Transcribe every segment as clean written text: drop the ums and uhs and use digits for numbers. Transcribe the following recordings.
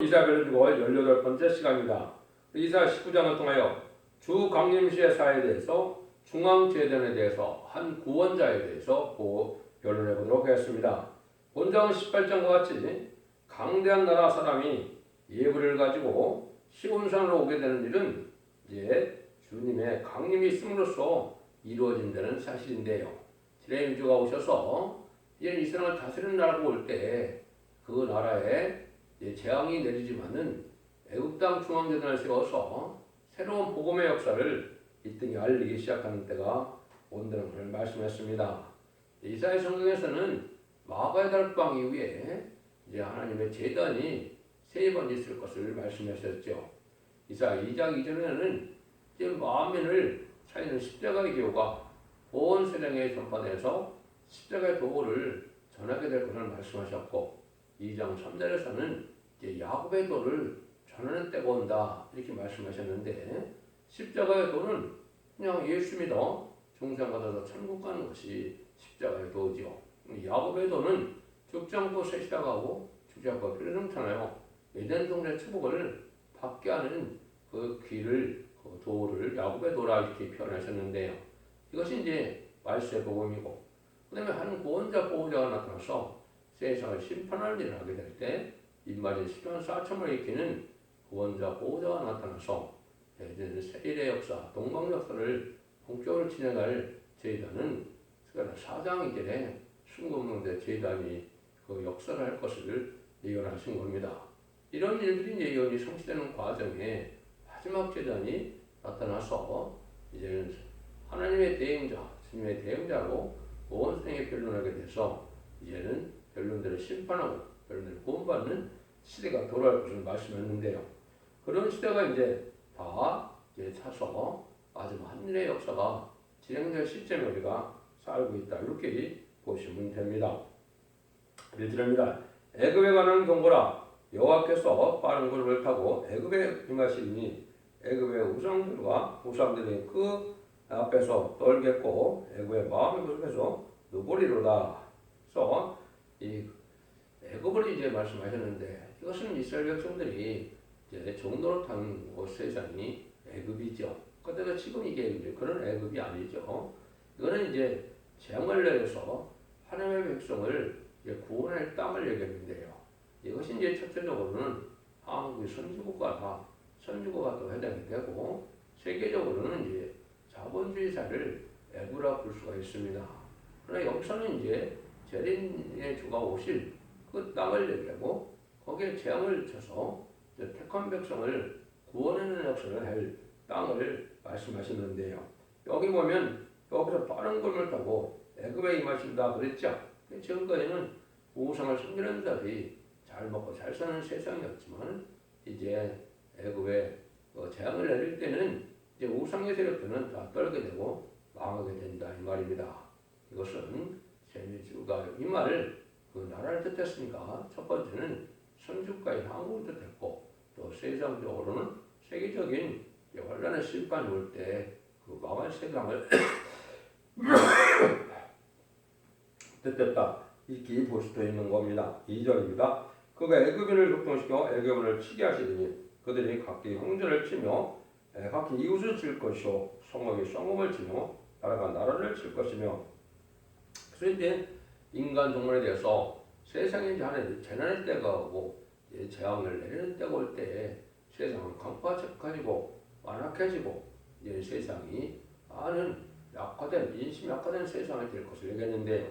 이사벨 6월 18번째 시간입니다. 이사 19장을 통하여 주 강림시의 사에 대해서 중앙재단에 대해서 한 구원자에 대해서 변론해 보도록 하겠습니다. 본章 18장과 같이 강대한 나라 사람이 예물을 가지고 시온산으로 오게 되는 일은 이제 주님의 강림이 있음으로써 이루어진다는 사실인데요. 지레 민주가 오셔서 이제 이 세상을 다스리는 나라가 올 때 그 나라에 재앙이 내리지만은 애굽 땅 중앙재단을 세워서 새로운 복음의 역사를 이 땅에 알리기 시작하는 때가 온다는 것을 말씀했습니다. 이사야 성경에서는 마가의 달방 이후에 이제 하나님의 제단이 세 번 있을 것을 말씀하셨죠. 이사야 2장 이전에는 이제 만민을 살리는 십자가의 기호가 온 세상에 전파돼서 십자가의 도를 전하게 될 것을 말씀하셨고, 2장 3절에서는 이제 야곱의 도를 전하는 때가 온다 이렇게 말씀하셨는데, 십자가의 도는 그냥 예수 믿어 중생받아서 천국 가는 것이 십자가의 도죠. 야곱의 도는 죽지 않고 새 시작하고 죽지 않고 피를 넘잖아요. 에덴 동네 축복을 받게 하는 그 길을, 그 도를 야곱의 도라 이렇게 표현하셨는데요. 이것이 이제 말세의 복음이고, 그 다음에 한 구원자 보호자가 나타나서 세상을 심판할 일을 하게 될 때 인마진 10만 4천을 일으키는 구원자 보호자가 나타나서 세일의 역사, 동방 역사를 본격으로 진행할 제단은 사장 이전에 순금명대 제단이 그 역사를 할 것을 예언하신 겁니다. 이런 일들이 예언이 성취되는 과정에 마지막 제단이 나타나서 이제는 하나님의 대행자, 주님의 대행자로 온 세상에 변론하게 돼서 이제는 변론대로 심판하고 변론대로 구원받는 시대가 돌아올 것을 말씀했는데요. 그런 시대가 이제 다 이제 차서 마지막 한일의 역사가 진행될 시점에 우리가 살고 있다 이렇게 보시면 됩니다. 1절입니다. 애굽에 가는 경고라. 여호와께서 빠른 구름을 타고 애굽에 임하시니 애굽의 우상들이 그 앞에서 떨겠고 애굽의 마음의 그릇에서 누구리로다. 그래서 이 애굽을 이제 말씀하셨는데, 이것은 이스라엘 백성들이 이제 종노릇한 곳 세상이 애굽이죠. 그런데 지금 이게 이제 그런 애굽이 아니죠. 이거는 이제 재앙을 내려서 하나님의 백성을 이제 구원할 땅을 얘기했는데요. 이것이 이제 첫째적으로는 한국의 선주국가 또 해당이 되고, 세계적으로는 이제 자본주의사를 애굽이라 볼 수가 있습니다. 그러나 여기서는 이제 재림의 주가 오실 그 땅을 얘기하고, 거기에 재앙을 쳐서 택한 백성을 구원하는 역사를 할 땅을 말씀하시는데요. 여기 보면 여기서 빠른 구름을 타고 애굽에 임하신다 그랬죠. 지금까지는 우상을 섬기는 자들이 잘 먹고 잘 사는 세상이었지만, 이제 애굽에 재앙을 내릴 때는 이제 우상의 세력들은 다 떨게 되고 망하게 된다 이 말입니다. 이것은 세미주가 이 말을 그 나라를 뜻했으니까 첫 번째는 선주국가인 한국을 뜻했고, 또 세상적으로는 세계적인 환란의 심판이 올 때 그 망할 세상을 뜻했다 이렇게 볼 수도 있는 겁니다. 2절입니다. 그가 애굽인을 격동시켜 애굽인을 치게 하시더니 그들이 각기 형제를 치며 각기 이웃을 칠 것이요 성읍이 성읍을 치며 나라가 나라를 칠 것이며. 그래서 이제 인간 종말에 대해서 세상에 이제 하나님 재난의 때가 오고 재앙을 내리는 때가 올 때 세상은 강파적해지고 완악해지고 이제 세상이 많은 약화된 인심이 약화된 세상이 될 것을 얘기했는데요.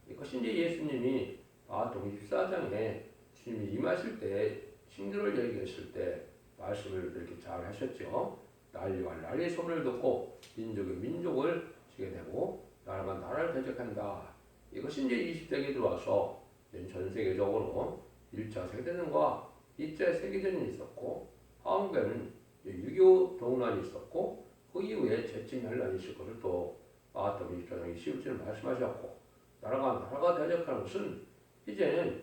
이것이 이제 예수님이 마태복음 24장에 주님이 임하실 때 신들을 얘기했을 때 말씀을 이렇게 잘 하셨죠. 난리와 난리의 소문을 듣고 민족이 민족을 치게 되고 나라가 나라를 대적한다. 이것이 이제 20세기에 들어와서 전 세계적으로 1차 세계대전과 2차 세계대전이 있었고, 한국에는 6.25 동란이 있었고, 그 이후에 재침환란이 있을 것을 또 마태복음 24장 21절을 말씀하셨고, 나라가 대적하는 것은 이제는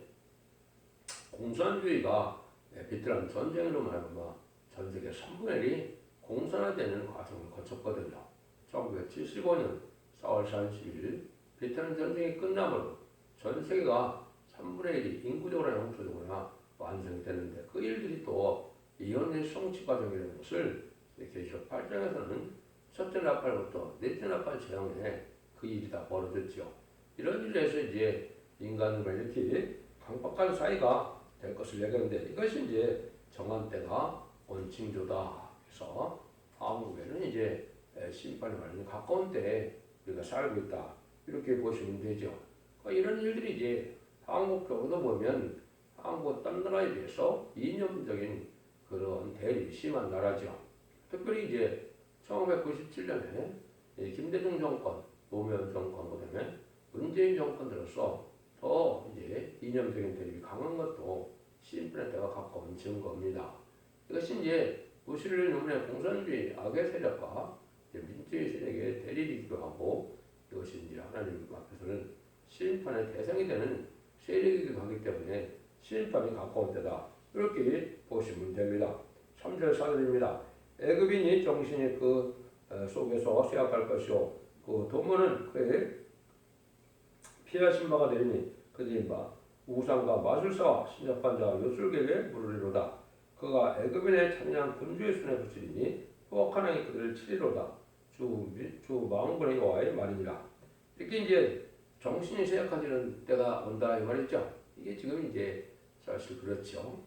공산주의가 베트남 전쟁으로 말하면 전 세계 3분의 1이 공산화되는 과정을 거쳤거든요. 1975년 4월 30일 베트남 전쟁이 끝나므로 전 세계가 3분의 1이 인구적으로나 영토적으로나 완성이 되는데 그 일들이 또 이혼의 성취 과정이라는 것을 계시록 8장에서는 첫째 나팔부터 넷째 나팔 재앙에 그 일이 다 벌어졌죠. 이런 일에서 이제 인간과 이렇게 강박한 사이가 될 것을 얘기하는데 이것이 이제 정한 때가 온 징조다. 그래서 한국에는 이제 심판이 완전히 가까운 때에 우리가 살고 있다. 이렇게 보시면 되죠. 이런 일들이 이제 한국 교회도 보면 한국 딴 나라에 비해서 이념적인 그런 대립이 심한 나라죠. 특별히 이제 1997년에 김대중 정권, 노무현 정권 그다음에 문재인 정권 들어서 더 이제 이념적인 대립이 강한 것도 심판의 때가 가까운 증거입니다. 이것이 이제 무신론의 눈에 공산주의 악의 세력과 민주주의 세력의 대립이기도 하고 이것이 이제 하나님 앞에서는 심판의 대상이 되는 세력이기도 하기 때문에 심판이 가까운 때다. 이렇게 보시면 됩니다. 3절 4절입니다. 애굽인이 정신이 그 속에서 쇠약할 것이요 그 도모는 그의 피하신 바가 되리니 그들이 우상과 마술사와 신접한 자와 요술객에 물으리로다. 그가 애굽인의 찬양 군주의 손에 붙이리니 포악한 왕이 그들을 치리로다. 주 만군의 여호와의 말이니라. 이렇게 이제 정신이 쇠약해지는 때가 온다 이 말이죠. 이게 지금 이제 사실 그렇죠.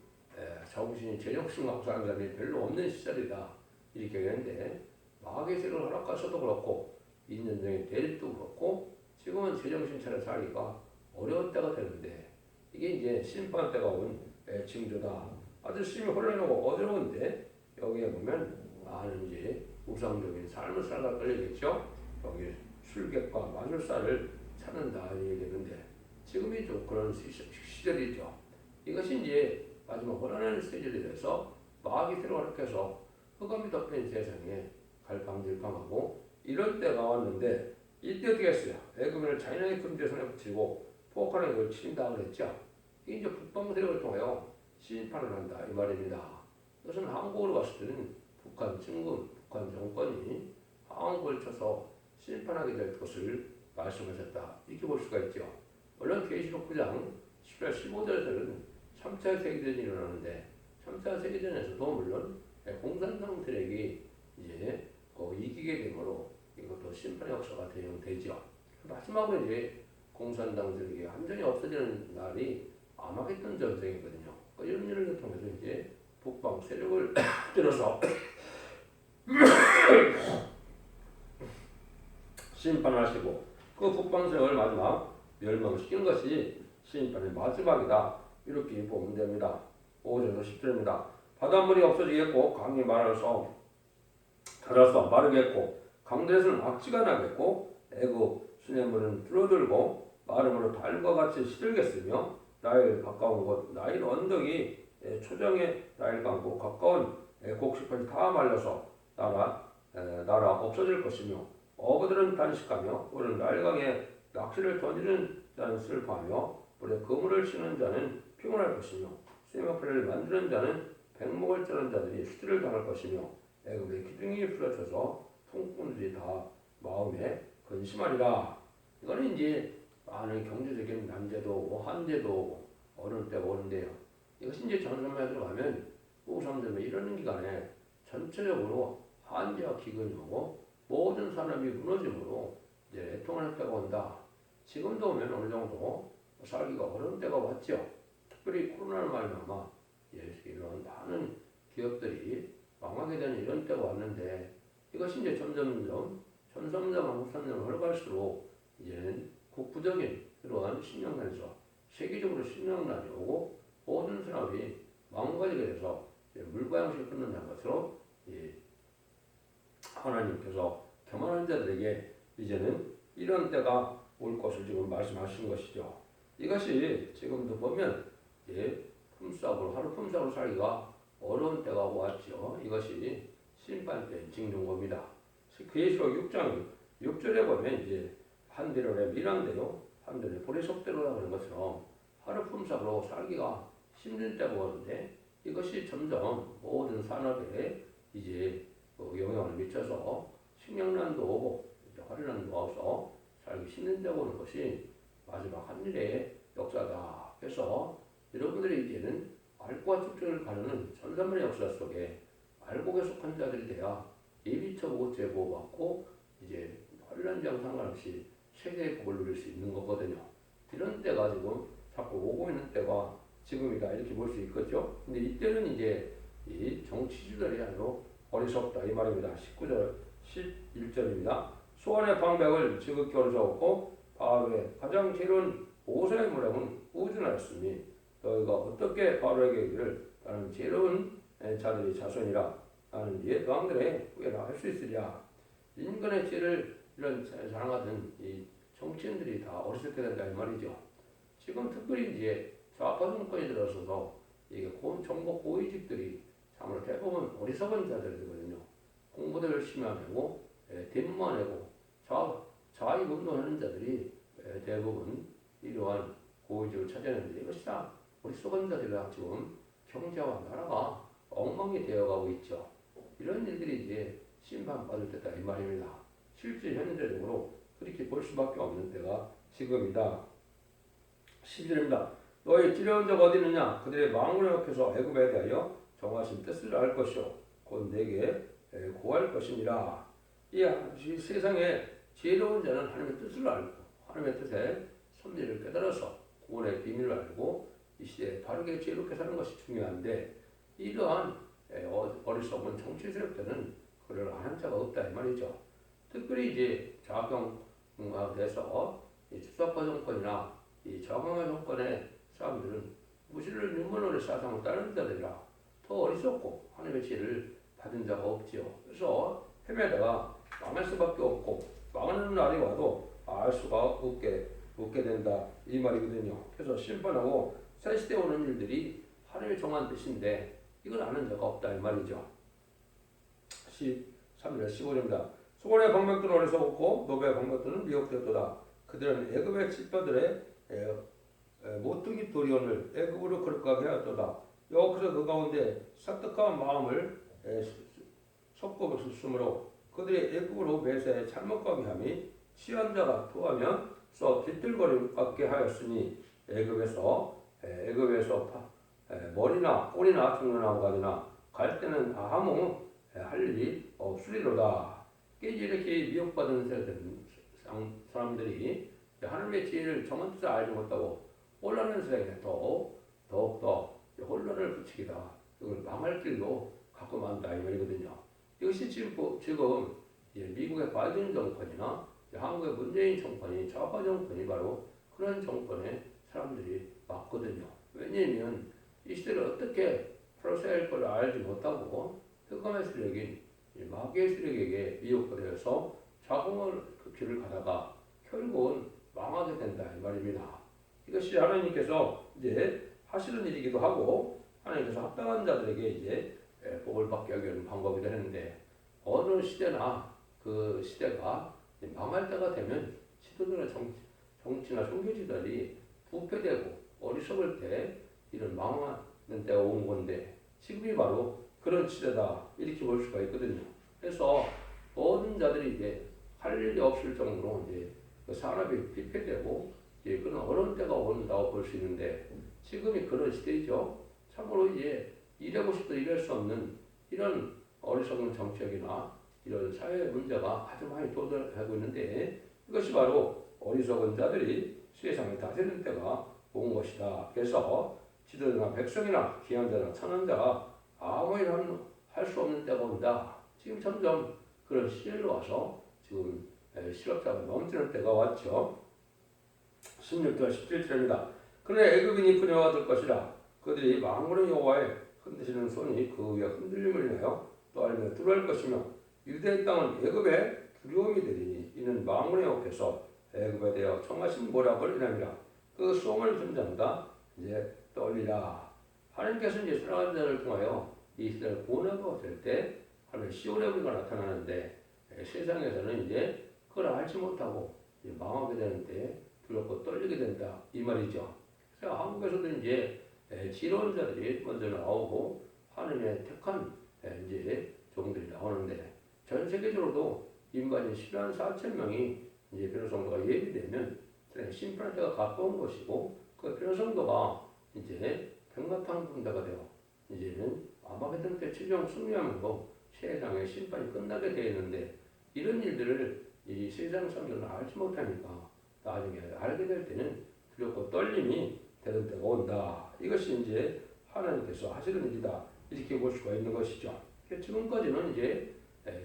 정신이 제정신 갖고 사는 사람이 별로 없는 시절이다 이렇게 얘기하는데 마귀의 세력을 허락해서도 그렇고 인연적인 대립도 그렇고 지금은 제정신 차려 살기가 어려운 때가 되는데 이게 이제 심판 때가 온 징조다. 아주 심히 혼란하고 어려운데 여기에 보면 많은 이제 우상적인 삶을 살다 걸리겠죠. 여기 술객과 마술사를 찾는다 얘기했는데 지금이 좀 그런 시절이죠. 이것이 이제 마지막 혼란한 시절이 돼서 마귀의 세력을 허락해서 흑암이 덮인 세상에 갈팡질팡하고 이런 때가 왔는데 이때 어떻게 했어요? 애굽인을 잔인하게 금지의 손에 붙이고 포악한 이걸 치린다 그랬죠. 이게 이제 북방 세력을 통하여 심판을 한다 이 말입니다. 이것은 한국으로 봤을 때는 북한 진군, 북한 정권이 한국을 쳐서 심판하게 될 것을 말씀하셨다 이렇게 볼 수가 있죠. 물론 계시록 9장 10절 15절에서는 3차 세계대전이 일어나는데 3차 세계대전에서도 물론 공산당 세력이 이제 이기게 되므로 이것도 심판의 역사가 대응되죠. 마지막으로 이제 공산당 세력이 완전히 없어지는 날이 아마겟돈 전쟁이거든요. 이런 일을 통해서 이제 북방 세력을 들어서 심판하시고 그 북방 세력을 마지막 멸망시킨 것이 심판의 마지막이다. 이렇게 보면 됩니다. 5절에서 10절입니다. 바닷물이 없어지겠고 강이 말아서 마르겠고 강들에서는 악취가 나겠고 애굽 수냇물은 줄어들고 마름으로 달과 같이 시들겠으며 나일 가까운 곳 나일 언덕이 초정의 나일 강고 가까운 곡식밭이 다 말려서 나라 없어질 것이며 어부들은 단식하며 오늘 나일강에 낚시를 던지는 자는 슬퍼하며 물에 그물을 치는 자는 피곤할 것이며 쇠마풀을 만드는 자는 백목을 자는 자들이 수치를 당할 것이며 애굽의 기둥이 부러져서 통꾼들이 다 마음에 근심하리라. 이거는 이제 많은 경제적인 난제도 오고 한제도 오고 어려울 때가 오는데요. 이것이 이제 전선마에 들어가면 우상점에 이러는 기간에 전체적으로 한제와 기근이 오고 모든 산업이 무너짐으로 이제 애통할 때가 온다. 지금도 오면 어느 정도 살기가 어려운 때가 왔죠. 특별히 코로나를 말미암아 이런 많은 기업들이 망하게 되는 이런 때가 왔는데 이것이 이제 점점 한국 산업을 흘러갈수록 이제는 국부적인 그러한 신명난에서 세계적으로 신명난이 오고 모든 산업이 망가지게 돼서 물과양식을 끊는다는 것으로 하나님께서 교만한 자들에게 이제는 이런 때가 올 것을 지금 말씀하신 것이죠. 이것이 지금도 보면 품삯으로 하루 품삯으로 살기가 어려운 때가 왔죠. 이것이 심판 때 징조인 겁니다. 계시록 6장 6절에 보면 이제 한대로의 밀양대로 한대로의 보리석대로라고 하는 것처럼 하루 품삯으로 살기가 힘든 때가 오는데 이것이 점점 모든 산업에 이제 영향을 미쳐서 식량난도 오고 화료난도 와서 살기 힘든 때가 오는 것이 마지막 한일의 역사다. 그래서 여러분들이 이제는 말과 축전을 가르는 천사만의 역사 속에 말복에 속한 자들이 돼야 예비처보고 제보받고 이제 환란장 상관없이 세계의 복을 누릴 수 있는 거거든요. 이런 때가 지금 자꾸 오고 있는 때가 지금이다 이렇게 볼 수 있겠죠. 근데 이때는 이제 이 정치주들이 아주 어리석다 이 말입니다. 19절 11절입니다. 소원의 방백을 지극히 어리석었고 바로의 가장 지혜로운 오선의 무력은 우준하였으니 너희가 어떻게 바로에게 이르기를 나는 지혜로운 자들의 자손이라 나는 이에 너희들의 후예라 할 수 있으랴. 인간의 지혜를 이런 자랑하던 이 정치인들이 다 어리석게 된다 이 말이죠. 지금 특별히 이제 좌파 정권이 들어서서 이게 정보 고위직들이 참으로 대부분 어리석은 자들이거든요. 공부도 열심히 안 하고 대문만 하고 자익 운동하는 자들이 대부분 이러한 고위직을 차지하는데 이것이 다 어리석은 자들이라 지금 경제와 나라가 엉망이 되어가고 있죠. 이런 일들이 이제 심판받을 때다 이 말입니다. 실제 현재적으로 그렇게 볼 수밖에 없는 때가 지금이다. 11절입니다. 너희 찌려운 자가 어디 있느냐? 그들의 망군에 옆에서 애굽에 대하여 정하신 뜻을 알 것이요 곧 내게 고할 것이니라. 이 세상에 지혜로운 자는 하나님의 뜻을 알고 하나님의 뜻에 섭리를 깨달아서 구원의 비밀을 알고 이 시대에 바르게 지혜롭게 사는 것이 중요한데 이러한 어리석은 정치 세력들은 그를 아는 자가 없다 이 말이죠. 특별히 이제 자경화돼서 주사파 정권이나 이 저강화 정권의 사람들은 무시를 유물론의 사상을 따르는 자들이라 더 어리석고 하나님의 지혜를 받은 자가 없지요. 그래서 헤매다가 망할 수밖에 없고 망하는 날이 와도 알 수가 없게 된다 이 말이거든요. 그래서 심판하고 새 시대에 오는 일들이 하나님의 정한 뜻인데 이걸 아는 자가 없다 이 말이죠. 13절 15절입니다. 소원의 방백들은 어리석었고 노베의 방백들은 미혹되었도다. 그들은 애굽의 집파들의 모퉁이 도리온을 애굽으로 거룩하게 하였도다. 여호와께서 그 가운데 사특한 마음을 섞어쓰므로 그들이 애굽으로 매사에 잘못하게 함이 취한 자가 토하면 써 깃들거리게 하였으니 애굽에서 머리나 꼬리나 죽는나무가지나 갈 때는 아무 할 일이 없으리로다. 이렇게 미혹받은 사람들이 하나님의 지혜를 정한 뜻을 알지 못하고 혼란한 세상에 더욱더 혼란을 붙이기다. 이걸 망할 길로 갖고 만다 이 말이거든요. 이것이 지금 미국의 바이든 정권이나 한국의 문재인 정권이 좌파 정권이 바로 그런 정권의 사람들이 맞거든요. 왜냐하면 이 시대를 어떻게 풀어야 할 걸 알지 못하고 흑암의 세력인 마귀의 세력에게 미혹되어서 자궁을 그 길을 가다가 결국은 망하게 된다 이 말입니다. 이것이 하나님께서 이제 하시는 일이기도 하고 하나님께서 합당한 자들에게 이제 복을 받게 하는 방법이 되는데 어느 시대나 그 시대가 망할 때가 되면 지도자나 정치나 종교지들이 부패되고 어리석을 때 이런 망하는 때가 온 건데 지금이 바로 그런 시대다 이렇게 볼 수가 있거든요. 그래서 모든 자들이 이제 할 일이 없을 정도로 이제 그 산업이 피폐되고 이제 그런 어려운 때가 온다고 볼 수 있는데 지금이 그런 시대이죠. 참고로 이제 일하고 싶어도 일할 수 없는 이런 어리석은 정책이나 이런 사회 문제가 아주 많이 도달하고 있는데 이것이 바로 어리석은 자들이 세상에 다스리는 때가 온 것이다. 그래서 지도자나 백성이나 기한자나 천한자가 아무 일 할 수 없는 때가 온다. 지금 점점 그런 시대로 와서 지금 실업자가 넘치는 때가 왔죠. 16절 17절입니다. 그러나 애굽인이 분여가 될 것이라 그들이 만군의 여호와의 흔드시는 손이 그 위에 흔들림을 인하여 또 알며 두려울 것이며 유대의 땅은 애굽의 두려움이 되리니 이는 만군의 여호와께서 애굽에 대하여 청하신 모략을 인함이라. 그 수험을 든 자마다 이제 떨리라. 하나님께서 이제 사랑하는 자를 통하여 이 시대를 구원하고 될 때 하나님의 시온의 우리가 나타나는데 세상에서는 이제 그걸 알지 못하고 이제 망하게 되는데 두렵고 떨리게 된다 이 말이죠. 그래서 한국에서도 이제 지혜로운 자들이 먼저 나오고 하나님의 택한 이제 종들이 나오는데 전 세계적으로도 인간이 10만 4천 명이 이제 변호성도가 예비되면 심판할 때가 가까운 것이고 그 변호성도가 이제 백마탄 군대가 되어 이제는 아마게돈 때 최종 승리함으로 세상의 심판이 끝나게 되어 있는데 이런 일들을 이 세상 사람들은 알지 못하니까 나중에 알게 될 때는 두렵고 떨림이 되는 때가 온다. 이것이 이제 하나님께서 하시는 일이다. 이렇게 볼 수가 있는 것이죠. 지금까지는 이제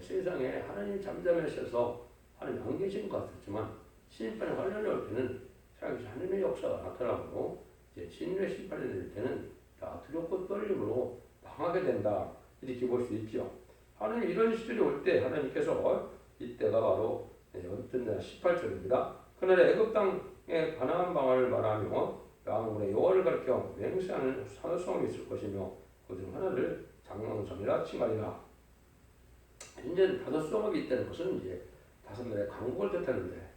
세상에 하나님이 잠잠하셔서 하나님 안 계신 것 같았지만 심판의 환란이 올 때는 살아계신 하나님의 역사가 나타나고 이제 진리의 심판이 될 때는 다 두렵고 떨림으로 당하게 된다. 이렇게 볼 수 있죠. 하나님 이런 시절이 올 때 하나님께서 이때가 바로 어떤 날 18절입니다. 그날에 애굽 땅에 가나안 방언을 말하며 양문의 여호와를 가리켜 맹세하는 산호성이 있을 것이며 그중 하나를 장막성이라 칭하리라. 이제 5성읍이 있다는 것은 이제 5나라의 강국을 뜻하는데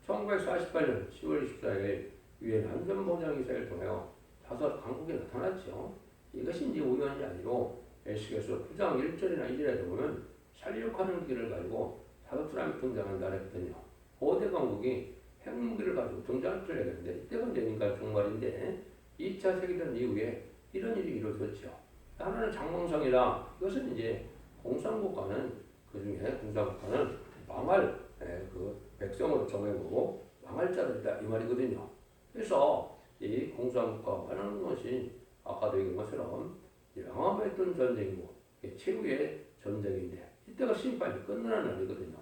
1948년 10월 24일 유엔 안전보장이사를 통하여 5 강국이 나타났죠. 이것이 이제 우연이 아니고 에스겔서 9장 1절이나 2절에 보면 살육하는 길을 가지고 5 사람이 등장한 날이거든요. 고대 강국이 핵무기를 가지고 등장할 줄 알았는데 이때가 되니까 종말인데 2차 세계대전 이후에 이런 일이 이루어졌죠. 하나는 장망성이라 이것은 이제 공산국가는 그중에 공산국가는 망할 그 백성으로 정해놓고 망할 자들이다 이 말이거든요. 그래서 이 공산국가가 말하는 것이 아까도 얘기한 것처럼 양아했던 전쟁이고 최후의 전쟁인데 이때가 심판이 끝나는 날이거든요.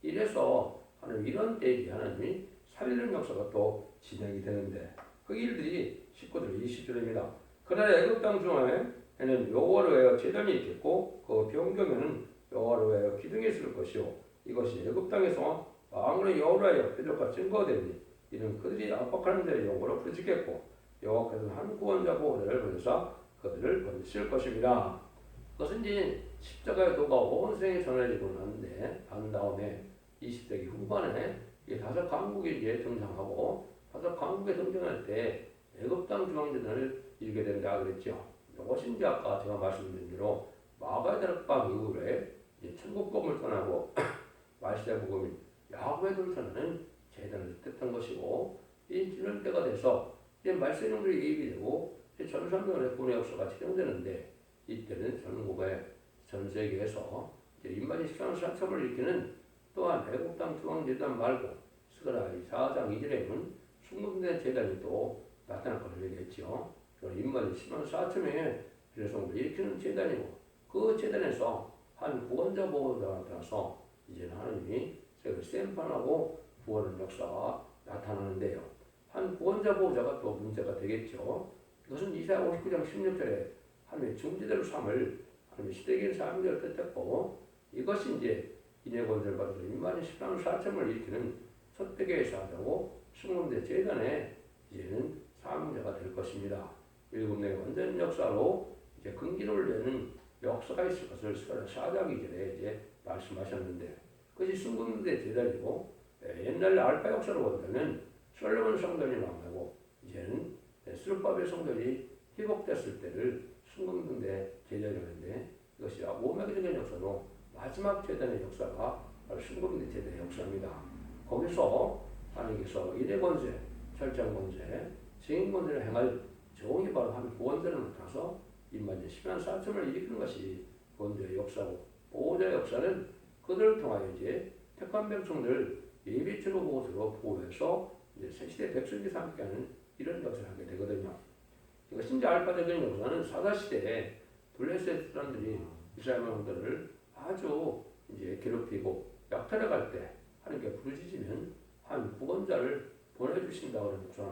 이래서 하나님 이런 때에 하나님이 살리는 역사가 또 진행이 되는데 그 일들이 19절 20절입니다. 그날에 애굽 땅 중앙에는 여호와를 위하여 제단이 있겠고 그 변경에는 여호와를 위하여 기둥이 있을 것이요 이것이 애굽 땅에서 아무리 여호와를 위하여 표적과 증거가 되니 이는 그들이 압박하는 자의 영으로 부르짖겠고 여호와께서는 한 구원자 보호자를 보내사 그들을 건지실 것입니다. 그것은 이제 십자가의 도가 온 세상에 전해지고 난 다음에 20세기 후반에 5 강국이 이제 등장하고 5 강국에 등장할 때 애굽 땅 중앙제단을 이루게 된다 그랬죠. 이것이 이제 아까 제가 말씀드린 대로 마가다락방 이후에 이제 천국복음을 떠나고 말세 복음인 야훼 돌전하는 제단을 뜻한 것이고 이런 때가 돼서 이제 말세령들이 개입이 되고 전산명의 군의 역사가 진행되는데 이때는 전 세계에서 인마디 식상을 사참을 일으키는 또한 애국 땅 중앙제단 말고 스가랴 4장 2절에는 순금된 제단이 또 나타날 것을 얘기했죠. 인마디 10만 4천 명의 일성을 일으키는 제단이고 그 제단에서 한 구원자 보호자가 나타나서 이제는 하나님이 세계를 심판하고 구원하는 역사가 나타나는데요. 한 구원자 보호자가 또 문제가 되겠죠. 이것은 이사야 59장 16절에 하나님의 중지대로 삼을 하나님의 시대적인 사명을 뜻했고 이것이 이제 인의 권세를 받아서 2만 10만 4천을 일으키는 첫대교에서 하자고 승문대 재단에 이제는 사명자가 될 것입니다. 일곱내 완전 역사로 이제 근기를 내는 역사가 있을 것을 스가랴 4장 2절에 이제 말씀하셨는데 그것이 승문대 재단이고 옛날 알파 역사로 본다면 솔로몬 성전이 망하고 이제는 스룹바벨 성전이 회복됐을 때를 승문대 제단이었는데 이것이 오메가적인 역사로 마지막 제단의 역사가 바로 승문대 제단의 역사입니다. 거기서 하나님께서 일의 권세, 철장 권세, 증인 권세를 행할 종이 바로 한 구원자를 나타나서 인만제 10만 4천을 일으키는 것이 구원자의 역사고 보호자의 역사는 그들을 통하여 이제 택한 백성들 예비치로 보호자로 보호해서 이제 새 시대 백성이 함께하는 이런 역사를 하게 되거든요. 이것이 이제 알파적인 역사는 사사시대에 블레셋 사람들이 이스라엘 백성들을 아주 이제 괴롭히고 약탈해 갈 때 하나님께 부르짖으면 한 구원자를 보내주신다고 하는 것은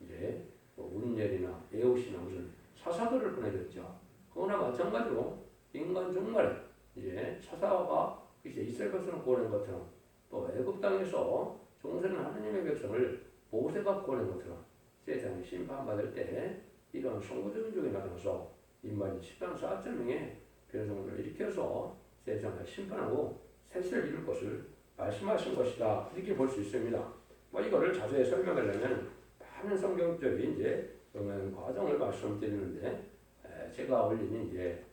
이제 운열이나 에옷이나 무슨 사사들을 보내줬죠. 그거나 마찬가지로 인간 종말에 이제 사사가 이제 이스라엘 백성을 구원한 것처럼 또 애굽 땅에서 종세는 하나님의 백성을 모세가 구원한 것처럼 세상이 심판받을 때 이런 선구적인 쪽에 나타나서 인만 10만 4천 명의 변성을 일으켜서 세상을 심판하고 세세를 이룰 것을 말씀하신 것이다. 이렇게 볼 수 있습니다. 이거를 자세히 설명하려면 많은 성경적인 이제 그런 과정을 말씀드리는데 제가 올린 이제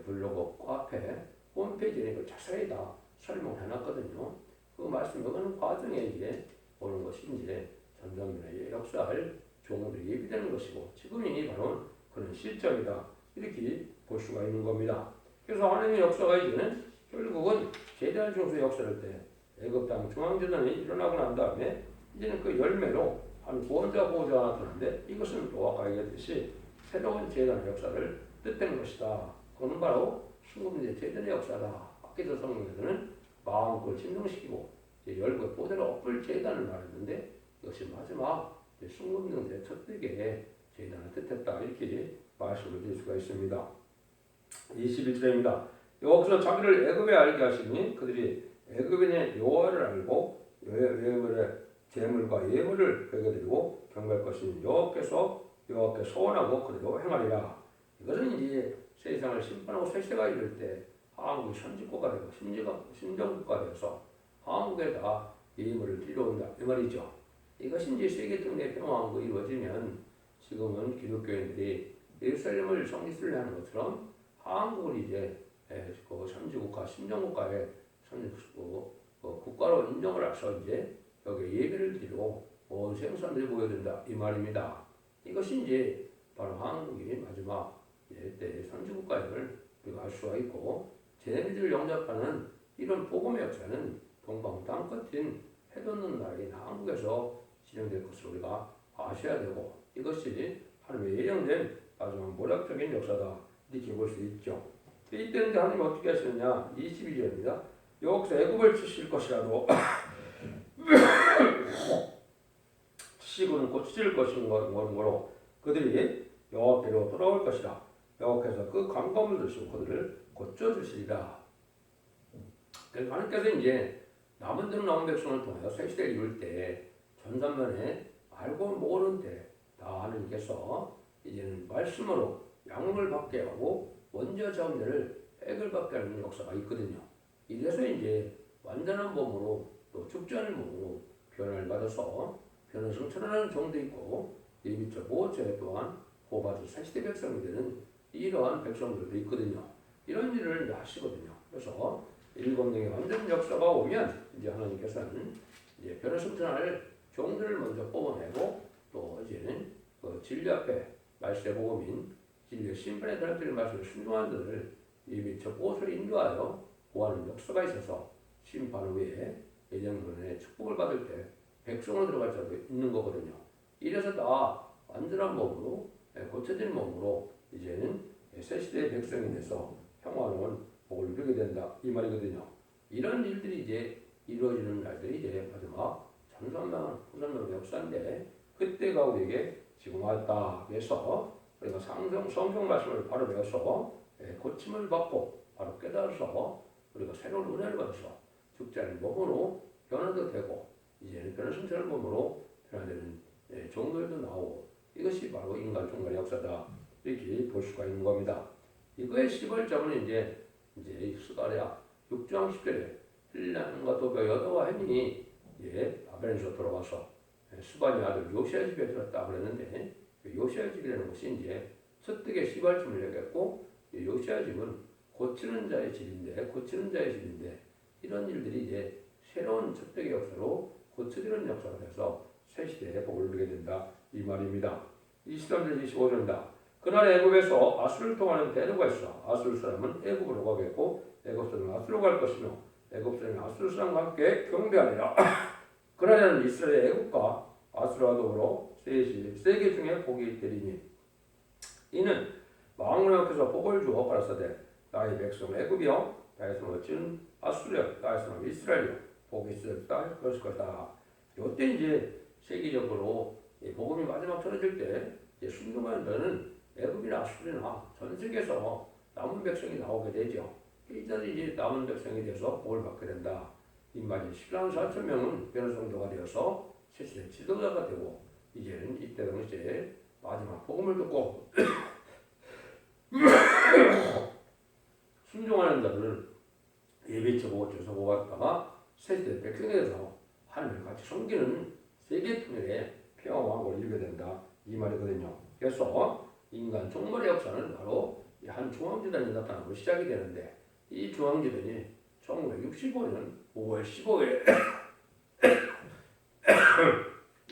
블로그 카페 홈페이지에 이걸 자세히 다 설명해 놨거든요. 그 말씀하는 과정에 이제 오는 것이 이제 전전면의 역사할 종으로 예비되는 것이고 지금이 바로 그런 시점이다. 이렇게 볼 수가 있는 겁니다. 그래서 하나님의 역사가 이제는 결국은 제대한 중수의 역사를 때 애굽 땅 중앙재단이 일어나고 난 다음에 이제는 그 열매로 한 구원자 보호자가 나타나는데 이것은 또 아까 얘기했듯이 새로운 제단의 역사를 뜻하는 것이다. 그건 바로 순금제 제단의 역사다. 아께서 성경에서는 마음을 진동시키고 열고 보대로 엎을 제단을 말했는데 이것이 마지막 순금제 첫대의 제단을 뜻했다. 이렇게 말씀을 드릴 수가 있습니다. 21절입니다. 여기서 자기를 애굽에 알게 하시니 그들이 애굽인의 여호와를 알고 여호와의 제물과 예물을 그에게 드리고 경배할 것이니 여호와께 소원하고 그대로 행하리라. 이것은 이제 세상을 심판하고 세세가 이를 때 한국이 선진국가 되고 신정국가 되어서 한국에다 예물을 드리러 온다 이 말이죠. 이것이 이제 세계 통일의 평화왕국이 이루어지면 지금은 기독교인들이 예루살렘을 성지순례 하는 것처럼 한국을 이제 그 선지국가, 신정국가의 국가로 인정을 해서 이제 여기 예배를 드리고 온 생산들이 모여야 된다 이 말입니다. 이것이 이제 바로 한국이 마지막 때 선지국가임을 우리가 알 수가 있고 제네미들을 영접하는 이런 복음의 역사는 동방 땅끝인 해돋는 나라인 한국에서 진행될 것을 우리가 아셔야 되고 이것이 하나님의 예정된 마지막 모략적인 역사다 이렇게 볼 수 있죠. 이때는 하나님 어떻게 하시느냐 22절입니다. 여기서 애굽을 치실 것이라도 치시고는 고치실 것인 거로 그들이 여호와께로 돌아올 것이라. 여호와께서 그 강검을 드시고 그들을 고쳐주시리라. 그래서 하나님께서 이제 남은 백성을 통하여 새 시대를 이룰 때 전산면에 알고 모르는 때 다 하나님께서 이제는 말씀으로 양을 받게 하고 원죄 자원들을 핵을 받게 하는 역사가 있거든요. 이래서 이제 완전한 몸으로 또 죽지 않은 몸으로 변화를 받아서 변화 성천하는 종도 있고 예비적 보호죄 또한 보호받을 새시대 백성이 되는 이러한 백성들도 있거든요. 이런 일을 이제 하시거든요. 그래서 일곱 명의 완전 역사가 오면 이제 하나님께서는 이제 변화 성천할 종들을 먼저 뽑아내고 또 이제는 그 진리 앞에 말씀의 복음인 진리의 심판에 들어드릴 말씀을 순종한 자들을 예비적 보호를 인도하여 보호하는 역사가 있어서 심판 후에 예정론의 축복을 받을 때 백성으로 들어갈 자도 있는 거거든요. 이래서 다 완전한 몸으로 고쳐진 몸으로 이제는 새 시대의 백성이 돼서 평화로운 복을 누리게 된다 이 말이거든요. 이런 일들이 이제 이루어지는 날들이 이제 마지막 전산만 후산론의 역사인데 그때가 우리에게 지금 왔다. 그래서 우리가 성경 말씀을 바로 배워서 고침을 받고 바로 깨달아서 우리가 새로운 은혜를 받아서 죽지 않은 몸으로 변화도 되고 이제는 변화성찰 몸으로 변화되는 종들도 나오고 이것이 바로 인간 종말의 역사다 이렇게 볼 수가 있는 겁니다. 이거의 시벌점은 이제 스가랴 6장 10절에 힐란과 도벽 여호와 햄이 바벨론에서 돌아와서 수반의 아들 요시야 집에 들었다 그랬는데 요시야 집이라는 것이 이제 서뜩의 시발점을 얘기했고 요시야 집은 고치는 자의 집인데 이런 일들이 이제 새로운 척백의 역사로 고쳐지는 역사가 돼서 새 시대에 복을 누리게 된다 이 말입니다. 23절 25절입니다. 그날 애굽에서 아수를 통하는 대로가 있어 아수르 사람은 애굽으로 가겠고 애굽 사람은 아수르로 갈 것이며 애굽 사람이 아수르 사람과 함께 경배하리라. 그날에는 이스라엘 애굽과 아수르와 더불어 세계 중에 복이 되리니 이는 망군의 앞에서 복을 주어 가라사대 나의 백성 애굽이여 나의 손을 어찌는 아수르여 나의 손을 이스라엘이여 복이 있었다 그랬을 것이다. 이때 이제 세계적으로 복음이 마지막 전해질 때 순종하는 자는 애굽이나 아수르나 전 세계에서 남은 백성이 나오게 되죠. 이들은 이제 남은 백성이 돼서 복을 받게 된다. 이 말이 14만 4천 명은 변화 성도가 되어서 세시대 지도자가 되고 이제는 이때 당시에 마지막 복음을 듣고 순종하는 자들은 예배치고 어째서 모았다가 세시대 백성이 돼서 하나님을 같이 섬기는 세계 통일의 평화왕국을 이루게 된다 이 말이거든요. 그래서 인간 종말의 역사는 바로 한 중앙지단이 나타나고 시작이 되는데 이 중앙지단이 1965년 5월 15일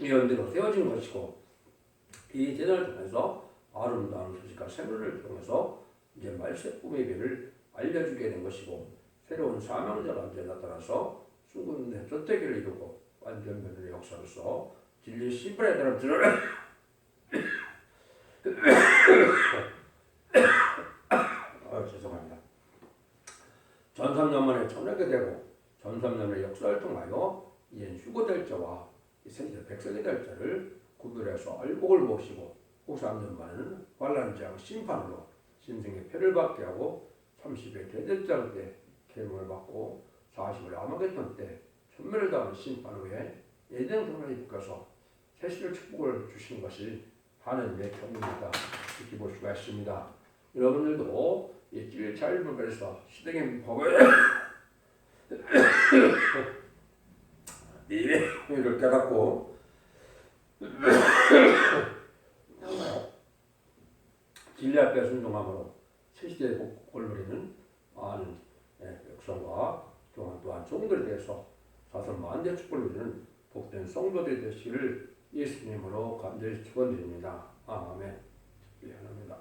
연대로 세워진 것이고 이 재단을 통해서 아름다운 소식과 생물을 통해서 이제 말세 꿈의 비를 알려주게 된 것이고, 새로운 사명자가 이제 나타나서 수군의 저택을 이루고 완전변의 역사로서 진리 심판에 대한 들을 죄송합니다. 전 3년 만에 천하게 되고 전 3년의 역사를 통하여 이제 휴거될 자와 생제 백성이 될 자를 구별해서 알복을 모시고 후 3년 만에는 환란장 심판으로 짐승의 표를 받게 하고 30의 대제장 때 계명을 받고 40을 아마겟돈 때 천멸을 당한 심판 후에 예정 동안에 입혀서 새신의 축복을 주신 것이 하나님의 경륜이다 이렇게 볼 수가 있습니다. 여러분들도 이 찔잘문에서 시대의 법을 이를 깨닫고 진리 앞에 순종함으로 새시대의 복을 누리는 많은 백성과 또한 종들에 대해서 사선 만대 축복을 누리는 복된 성도들이 되시기를 예수님으로 간절히 축원드립니다. 아멘. 미안합니다.